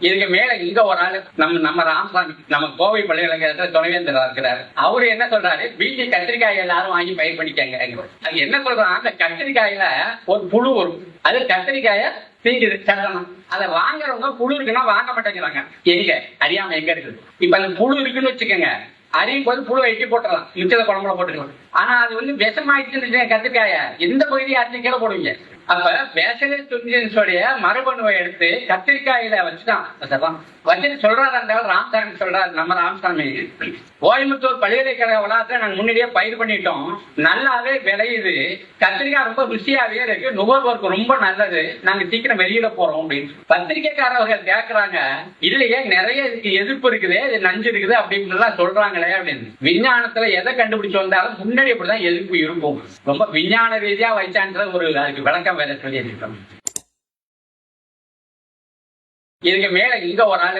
இதுக்கு மேல இங்க ஒரு ஆளு நம்ம ராமசாமி நம்ம கோவை பல்கலைக்கழகத்துல துணைவேந்தரா இருக்கிறாரு. அவரு என்ன சொல்றாரு, வீட்டு கத்திரிக்காய் எல்லாரும் வாங்கி பயிர் பண்ணிக்காங்க. அது என்ன சொல்றாங்க, அந்த கத்திரிக்காயில ஒரு புழு வரும், அது கத்திரிக்காய தீங்குது சடலம். அதை வாங்குறவங்க புழு இருக்குன்னா வாங்க மாட்டேங்கிறாங்க. எங்க அறியாம எங்க இருக்குது. இப்ப அந்த புழு இருக்குன்னு வச்சுக்கோங்க, அறியும் போது புழு வெட்டி போட்டுடலாம், மிச்சத குழம்புல போட்டுக்கலாம். ஆனா அது விஷமாயிடுச்சுன்னு கத்திரிக்காய எந்த பகுதியை அரைச்சி கீழே போடுவீங்க. அப்ப பேசலேஸ் துர்ஜன்ஸோடைய மரபணுவை எடுத்து கத்திரிக்காயில வச்சுதான் வச்சுட்டு சொல்றாரு. அந்த ராமசாமி சொல்றாரு, நம்ம ராமசாமி கோயம்புத்தூர் பல்கலைக்கழக வளாகத்துல நாங்க முன்னாடியே பயிர் பண்ணிட்டோம், நல்லாவே விளையுது, கத்திரிக்காய் ரொம்ப ருசியாவே இருக்கு, நுகர்வோருக்கு ரொம்ப நல்லது, நாங்க சீக்கிரம் வெளியில போறோம் அப்படின்னு பத்திரிகைக்காரர்கள் கேட்கறாங்க. இதுலயே நிறைய இதுக்கு எதிர்ப்பு இருக்குது, இது நஞ்சு இருக்குது அப்படின்னு எல்லாம் சொல்றாங்களே அப்படின்னு. விஞ்ஞானத்துல எதை கண்டுபிடிச்சு வந்தாலும் முன்னாடி அப்படிதான் எதிர்ப்பு இருக்கும். ரொம்ப விஞ்ஞான ரீதியா வைச்சான்ற ஒரு அதுக்கு விளக்கம் வேற சொல்லி இருக்கோம். இதுக்கு மேல இங்க ஒரு ஆளு